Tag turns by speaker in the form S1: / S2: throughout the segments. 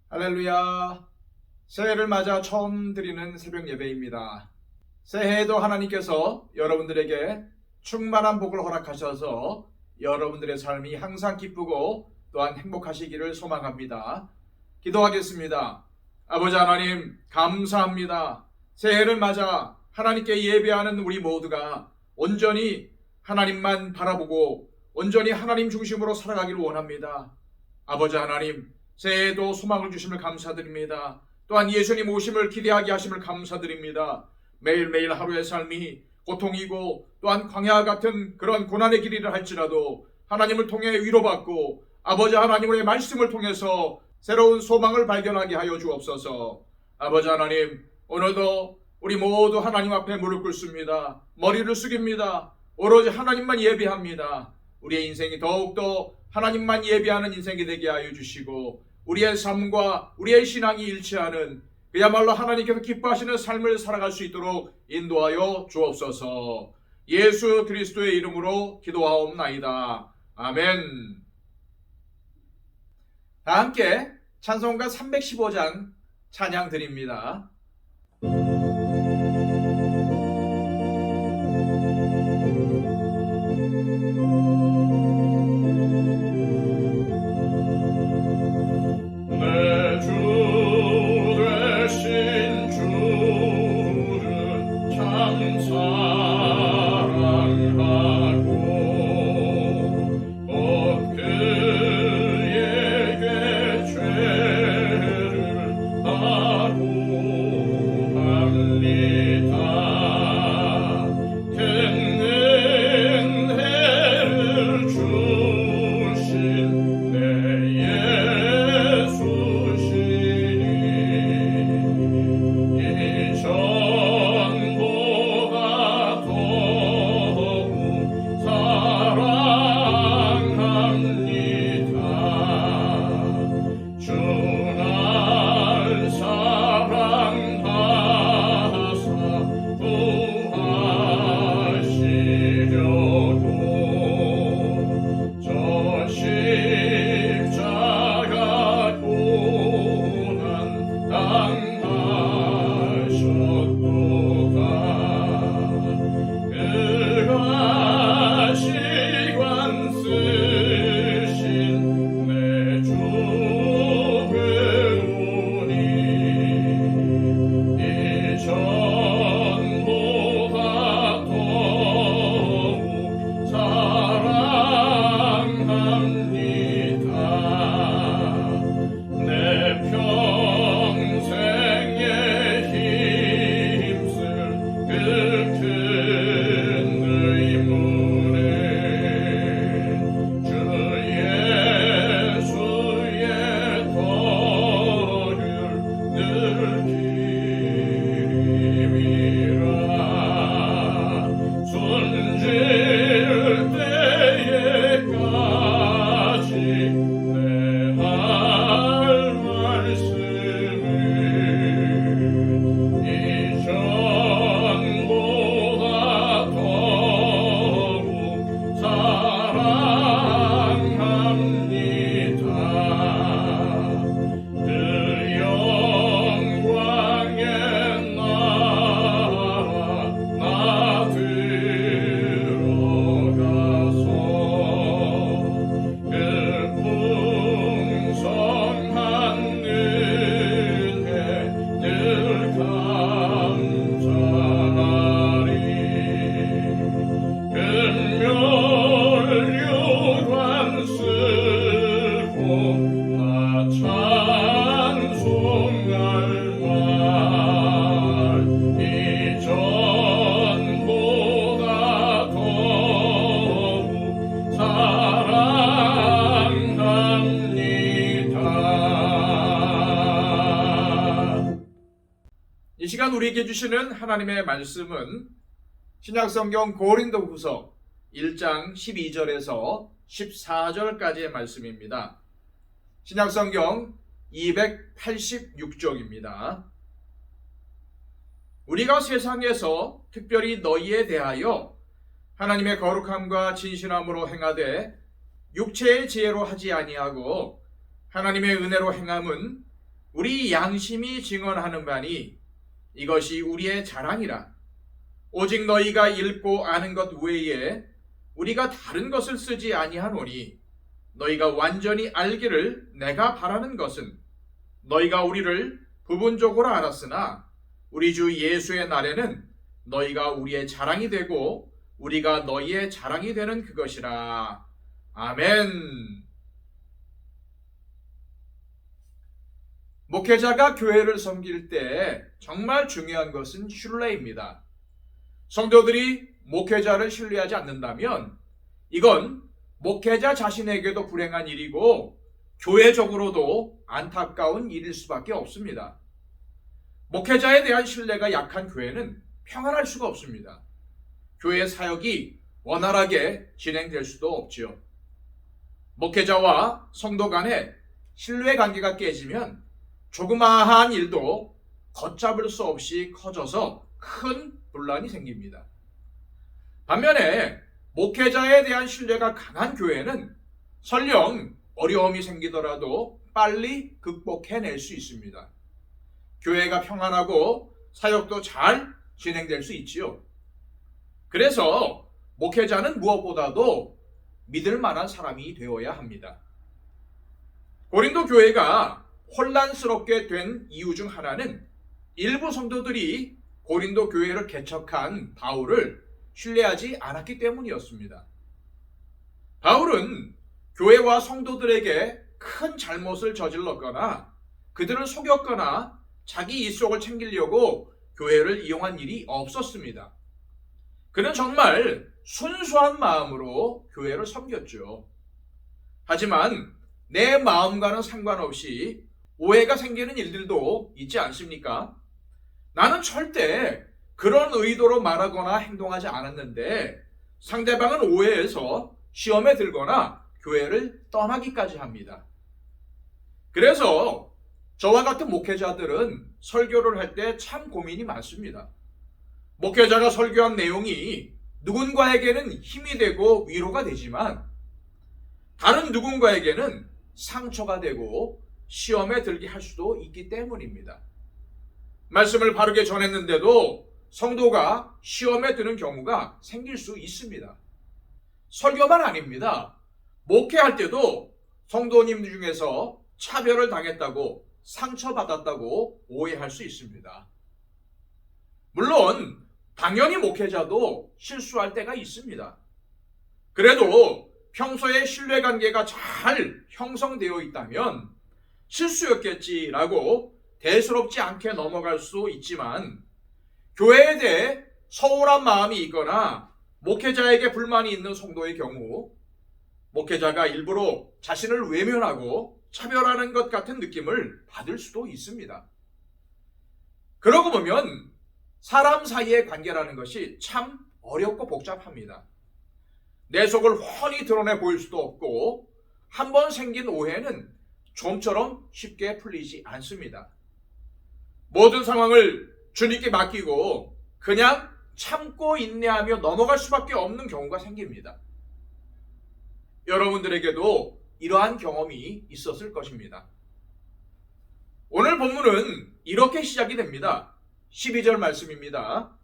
S1: 할렐루야. 새해를 맞아 처음 드리는 새벽 예배입니다. 새해에도 하나님께서 여러분들에게 충만한 복을 허락하셔서 여러분들의 삶이 항상 기쁘고 또한 행복하시기를 소망합니다. 기도하겠습니다. 아버지 하나님, 감사합니다. 새해를 맞아 하나님께 예배하는 우리 모두가 온전히 하나님만 바라보고 온전히 하나님 중심으로 살아가기를 원합니다. 아버지 하나님, 새해에도 소망을 주심을 감사드립니다. 또한 예수님 오심을 기대하게 하심을 감사드립니다. 매일매일 하루의 삶이 고통이고 또한 광야 같은 그런 고난의 길이라 할지라도 하나님을 통해 위로받고 아버지 하나님의 말씀을 통해서 새로운 소망을 발견하게 하여 주옵소서. 아버지 하나님, 오늘도 우리 모두 하나님 앞에 무릎 꿇습니다. 머리를 숙입니다. 오로지 하나님만 예배합니다. 우리의 인생이 더욱더 하나님만 예배하는 인생이 되게 하여 주시고 우리의 삶과 우리의 신앙이 일치하는 그야말로 하나님께서 기뻐하시는 삶을 살아갈 수 있도록 인도하여 주옵소서. 예수 그리스도의 이름으로 기도하옵나이다. 아멘. 다 함께 찬송가 315장 찬양 드립니다. 이 시간 우리에게 주시는 하나님의 말씀은 신약성경 고린도후서 1장 12절에서 14절까지의 말씀입니다. 신약성경 286쪽입니다. 우리가 세상에서 특별히 너희에 대하여 하나님의 거룩함과 진실함으로 행하되 육체의 지혜로 하지 아니하고 하나님의 은혜로 행함은 우리 양심이 증언하는 바니 이것이 우리의 자랑이라. 오직 너희가 읽고 아는 것 외에 우리가 다른 것을 쓰지 아니하노니 너희가 완전히 알기를 내가 바라는 것은 너희가 우리를 부분적으로 알았으나 우리 주 예수의 날에는 너희가 우리의 자랑이 되고 우리가 너희의 자랑이 되는 그것이라. 아멘. 목회자가 교회를 섬길 때 정말 중요한 것은 신뢰입니다. 성도들이 목회자를 신뢰하지 않는다면 이건 목회자 자신에게도 불행한 일이고 교회적으로도 안타까운 일일 수밖에 없습니다. 목회자에 대한 신뢰가 약한 교회는 평안할 수가 없습니다. 교회 사역이 원활하게 진행될 수도 없지요. 목회자와 성도 간에 신뢰관계가 깨지면 조그마한 일도 걷잡을 수 없이 커져서 큰 분란이 생깁니다. 반면에 목회자에 대한 신뢰가 강한 교회는 설령 어려움이 생기더라도 빨리 극복해낼 수 있습니다. 교회가 평안하고 사역도 잘 진행될 수 있지요. 그래서 목회자는 무엇보다도 믿을 만한 사람이 되어야 합니다. 고린도 교회가 혼란스럽게 된 이유 중 하나는 일부 성도들이 고린도 교회를 개척한 바울을 신뢰하지 않았기 때문이었습니다. 바울은 교회와 성도들에게 큰 잘못을 저질렀거나 그들을 속였거나 자기 이속을 챙기려고 교회를 이용한 일이 없었습니다. 그는 정말 순수한 마음으로 교회를 섬겼죠. 하지만 내 마음과는 상관없이 오해가 생기는 일들도 있지 않습니까? 나는 절대 그런 의도로 말하거나 행동하지 않았는데 상대방은 오해해서 시험에 들거나 교회를 떠나기까지 합니다. 그래서 저와 같은 목회자들은 설교를 할 때 참 고민이 많습니다. 목회자가 설교한 내용이 누군가에게는 힘이 되고 위로가 되지만 다른 누군가에게는 상처가 되고 시험에 들게 할 수도 있기 때문입니다. 말씀을 바르게 전했는데도 성도가 시험에 드는 경우가 생길 수 있습니다. 설교만 아닙니다. 목회할 때도 성도님 중에서 차별을 당했다고 상처받았다고 오해할 수 있습니다. 물론 당연히 목회자도 실수할 때가 있습니다. 그래도 평소에 신뢰관계가 잘 형성되어 있다면 실수였겠지라고 대수롭지 않게 넘어갈 수 있지만 교회에 대해 서운한 마음이 있거나 목회자에게 불만이 있는 성도의 경우 목회자가 일부러 자신을 외면하고 차별하는 것 같은 느낌을 받을 수도 있습니다. 그러고 보면 사람 사이의 관계라는 것이 참 어렵고 복잡합니다. 내 속을 훤히 드러내 보일 수도 없고 한 번 생긴 오해는 좀처럼 쉽게 풀리지 않습니다. 모든 상황을 주님께 맡기고 그냥 참고 인내하며 넘어갈 수밖에 없는 경우가 생깁니다. 여러분들에게도 이러한 경험이 있었을 것입니다. 오늘 본문은 이렇게 시작이 됩니다. 12절 말씀입니다.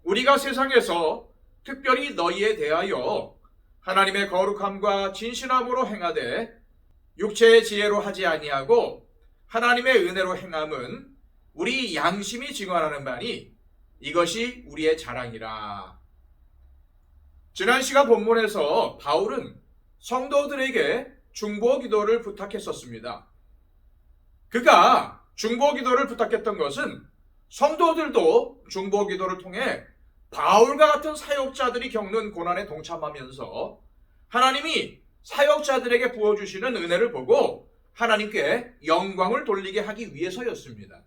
S1: 우리가 세상에서 특별히 너희에 대하여 하나님의 거룩함과 진실함으로 행하되 육체의 지혜로 하지 아니하고 하나님의 은혜로 행함은 우리 양심이 증언하는 바니 이것이 우리의 자랑이라. 지난 시간 본문에서 바울은 성도들에게 중보 기도를 부탁했었습니다. 그가 중보 기도를 부탁했던 것은 성도들도 중보 기도를 통해 바울과 같은 사역자들이 겪는 고난에 동참하면서 하나님이 사역자들에게 부어주시는 은혜를 보고 하나님께 영광을 돌리게 하기 위해서였습니다.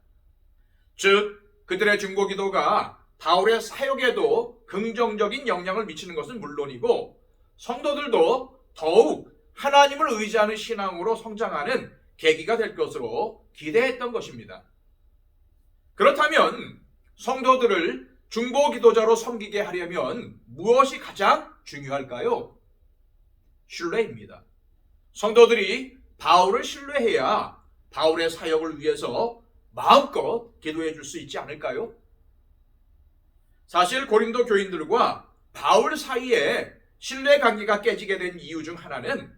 S1: 즉 그들의 중보 기도가 바울의 사역에도 긍정적인 영향을 미치는 것은 물론이고 성도들도 더욱 하나님을 의지하는 신앙으로 성장하는 계기가 될 것으로 기대했던 것입니다. 그렇다면 성도들을 중보 기도자로 섬기게 하려면 무엇이 가장 중요할까요? 신뢰입니다. 성도들이 바울을 신뢰해야 바울의 사역을 위해서 마음껏 기도해 줄 수 있지 않을까요? 사실 고린도 교인들과 바울 사이에 신뢰관계가 깨지게 된 이유 중 하나는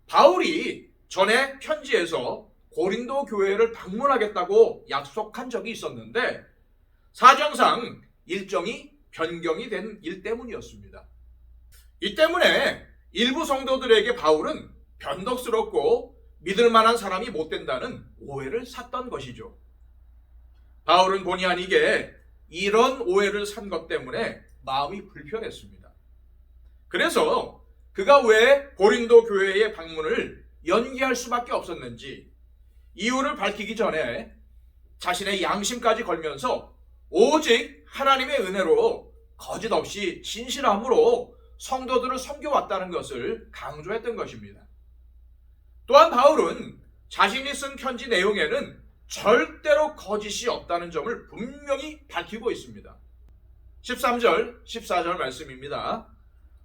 S1: 바울이 전에 편지에서 고린도 교회를 방문하겠다고 약속한 적이 있었는데 사정상 일정이 변경이 된 일 때문이었습니다. 이 때문에 일부 성도들에게 바울은 변덕스럽고 믿을 만한 사람이 못 된다는 오해를 샀던 것이죠. 바울은 본의 아니게 이런 오해를 산 것 때문에 마음이 불편했습니다. 그래서 그가 왜 고린도 교회의 방문을 연기할 수밖에 없었는지 이유를 밝히기 전에 자신의 양심까지 걸면서 오직 하나님의 은혜로 거짓없이 진실함으로 성도들을 섬겨왔다는 것을 강조했던 것입니다. 또한 바울은 자신이 쓴 편지 내용에는 절대로 거짓이 없다는 점을 분명히 밝히고 있습니다. 13절, 14절 말씀입니다.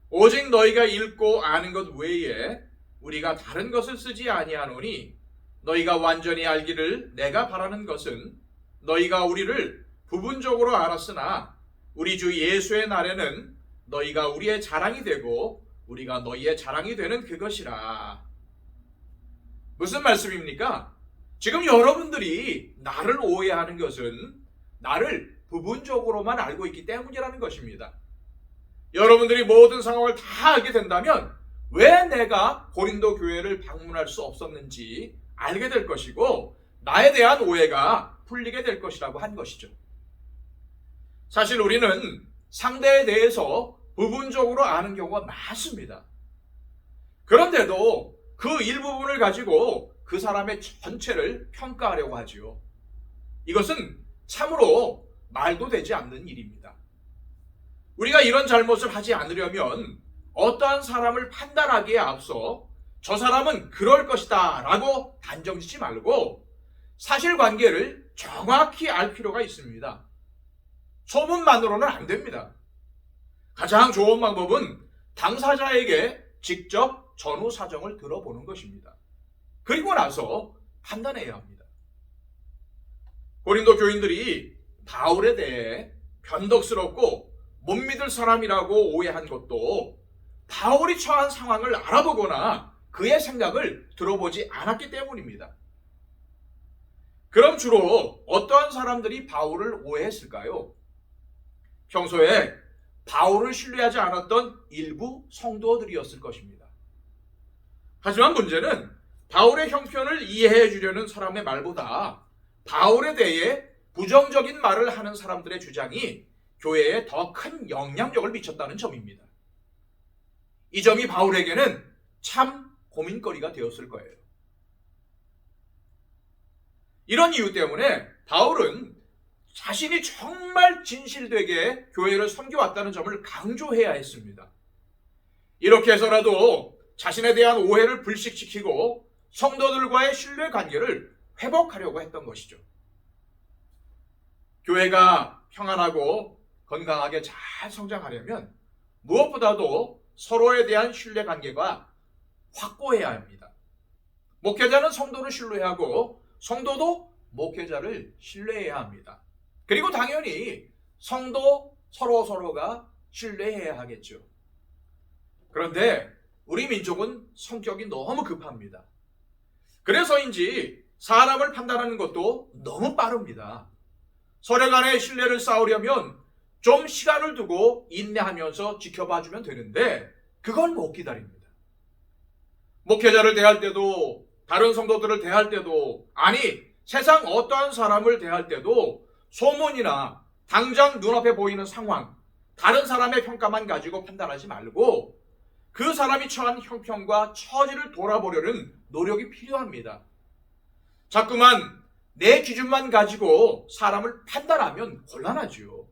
S1: 오직 너희가 읽고 아는 것 외에 우리가 다른 것을 쓰지 아니하노니 너희가 완전히 알기를 내가 바라는 것은 너희가 우리를 부분적으로 알았으나 우리 주 예수의 날에는 너희가 우리의 자랑이 되고 우리가 너희의 자랑이 되는 그것이라. 무슨 말씀입니까? 지금 여러분들이 나를 오해하는 것은 나를 부분적으로만 알고 있기 때문이라는 것입니다. 여러분들이 모든 상황을 다 알게 된다면 왜 내가 고린도 교회를 방문할 수 없었는지 알게 될 것이고 나에 대한 오해가 풀리게 될 것이라고 한 것이죠. 사실 우리는 상대에 대해서 부분적으로 아는 경우가 많습니다. 그런데도 그 일부분을 가지고 그 사람의 전체를 평가하려고 하지요. 이것은 참으로 말도 되지 않는 일입니다. 우리가 이런 잘못을 하지 않으려면 어떠한 사람을 판단하기에 앞서 저 사람은 그럴 것이다 라고 단정짓지 말고 사실관계를 정확히 알 필요가 있습니다. 소문만으로는 안 됩니다. 가장 좋은 방법은 당사자에게 직접 전후 사정을 들어보는 것입니다. 그리고 나서 판단해야 합니다. 고린도 교인들이 바울에 대해 변덕스럽고 못 믿을 사람이라고 오해한 것도 바울이 처한 상황을 알아보거나 그의 생각을 들어보지 않았기 때문입니다. 그럼 주로 어떠한 사람들이 바울을 오해했을까요? 평소에 바울을 신뢰하지 않았던 일부 성도들이었을 것입니다. 하지만 문제는 바울의 형편을 이해해 주려는 사람의 말보다 바울에 대해 부정적인 말을 하는 사람들의 주장이 교회에 더 큰 영향력을 미쳤다는 점입니다. 이 점이 바울에게는 참 고민거리가 되었을 거예요. 이런 이유 때문에 바울은 자신이 정말 진실되게 교회를 섬겨왔다는 점을 강조해야 했습니다. 이렇게 해서라도 자신에 대한 오해를 불식시키고 성도들과의 신뢰관계를 회복하려고 했던 것이죠. 교회가 평안하고 건강하게 잘 성장하려면 무엇보다도 서로에 대한 신뢰관계가 확고해야 합니다. 목회자는 성도를 신뢰하고 성도도 목회자를 신뢰해야 합니다. 그리고 당연히 성도 서로가 신뢰해야 하겠죠. 그런데 우리 민족은 성격이 너무 급합니다. 그래서인지 사람을 판단하는 것도 너무 빠릅니다. 서로 간의 신뢰를 쌓으려면 좀 시간을 두고 인내하면서 지켜봐주면 되는데 그걸 못 기다립니다. 목회자를 대할 때도 다른 성도들을 대할 때도 아니 세상 어떠한 사람을 대할 때도 소문이나 당장 눈앞에 보이는 상황, 다른 사람의 평가만 가지고 판단하지 말고 그 사람이 처한 형편과 처지를 돌아보려는 노력이 필요합니다. 자꾸만 내 기준만 가지고 사람을 판단하면 곤란하지요.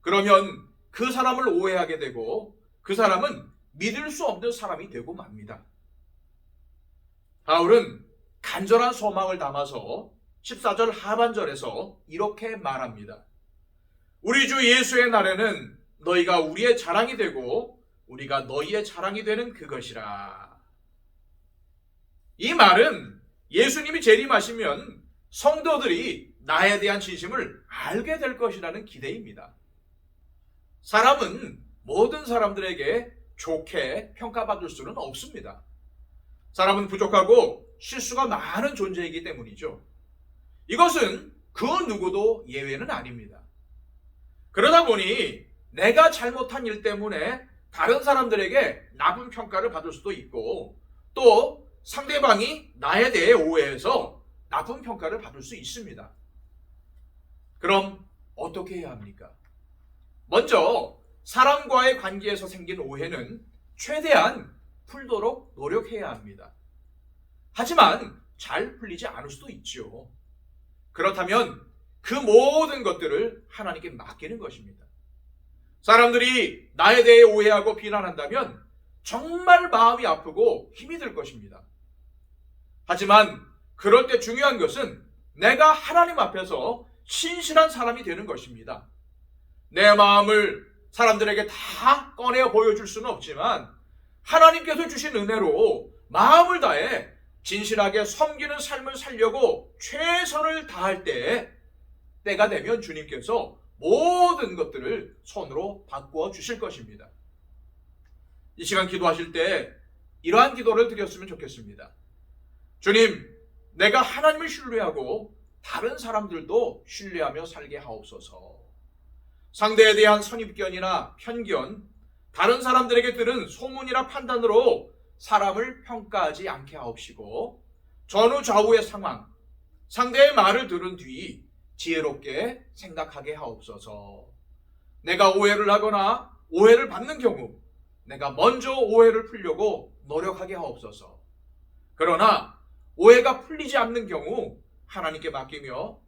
S1: 그러면 그 사람을 오해하게 되고 그 사람은 믿을 수 없는 사람이 되고 맙니다. 바울은 간절한 소망을 담아서 14절 하반절에서 이렇게 말합니다. 우리 주 예수의 날에는 너희가 우리의 자랑이 되고 우리가 너희의 자랑이 되는 그것이라. 이 말은 예수님이 재림하시면 성도들이 나에 대한 진심을 알게 될 것이라는 기대입니다. 사람은 모든 사람들에게 좋게 평가받을 수는 없습니다. 사람은 부족하고 실수가 많은 존재이기 때문이죠. 이것은 그 누구도 예외는 아닙니다. 그러다 보니 내가 잘못한 일 때문에 다른 사람들에게 나쁜 평가를 받을 수도 있고, 또 상대방이 나에 대해 오해해서 나쁜 평가를 받을 수 있습니다. 그럼 어떻게 해야 합니까? 먼저 사람과의 관계에서 생긴 오해는 최대한 풀도록 노력해야 합니다. 하지만 잘 풀리지 않을 수도 있죠. 그렇다면 그 모든 것들을 하나님께 맡기는 것입니다. 사람들이 나에 대해 오해하고 비난한다면 정말 마음이 아프고 힘이 들 것입니다. 하지만 그럴 때 중요한 것은 내가 하나님 앞에서 신실한 사람이 되는 것입니다. 내 마음을 사람들에게 다 꺼내 보여줄 수는 없지만 하나님께서 주신 은혜로 마음을 다해 진실하게 섬기는 삶을 살려고 최선을 다할 때가 되면 주님께서 모든 것들을 손으로 바꾸어 주실 것입니다. 이 시간 기도하실 때 이러한 기도를 드렸으면 좋겠습니다. 주님, 내가 하나님을 신뢰하고 다른 사람들도 신뢰하며 살게 하옵소서. 상대에 대한 선입견이나 편견, 다른 사람들에게 들은 소문이나 판단으로 사람을 평가하지 않게 하옵시고, 전후 좌우의 상황, 상대의 말을 들은 뒤 지혜롭게 생각하게 하옵소서. 내가 오해를 하거나 오해를 받는 경우 내가 먼저 오해를 풀려고 노력하게 하옵소서. 그러나 오해가 풀리지 않는 경우 하나님께 맡기며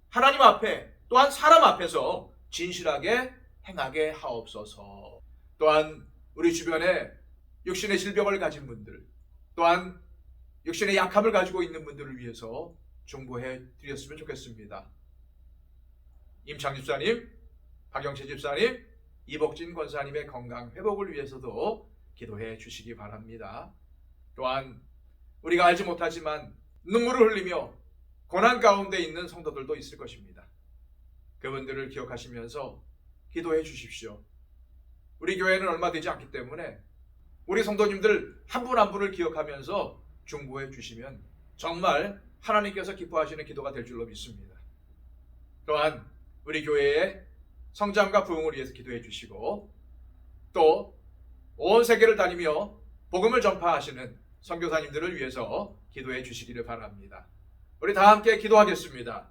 S1: 하나님 앞에 또한 사람 앞에서 진실하게 행하게 하옵소서. 또한 우리 주변에 육신의 질병을 가진 분들, 또한 육신의 약함을 가지고 있는 분들을 위해서 중보해 드렸으면 좋겠습니다. 임창 집사님, 박영채 집사님, 이복진 권사님의 건강 회복을 위해서도 기도해 주시기 바랍니다. 또한 우리가 알지 못하지만 눈물을 흘리며 고난 가운데 있는 성도들도 있을 것입니다. 그분들을 기억하시면서 기도해 주십시오. 우리 교회는 얼마 되지 않기 때문에 우리 성도님들 한 분 한 분을 기억하면서 중보해 주시면 정말 하나님께서 기뻐하시는 기도가 될 줄로 믿습니다. 또한 우리 교회의 성장과 부흥을 위해서 기도해 주시고, 또 온 세계를 다니며 복음을 전파하시는 선교사님들을 위해서 기도해 주시기를 바랍니다. 우리 다 함께 기도하겠습니다.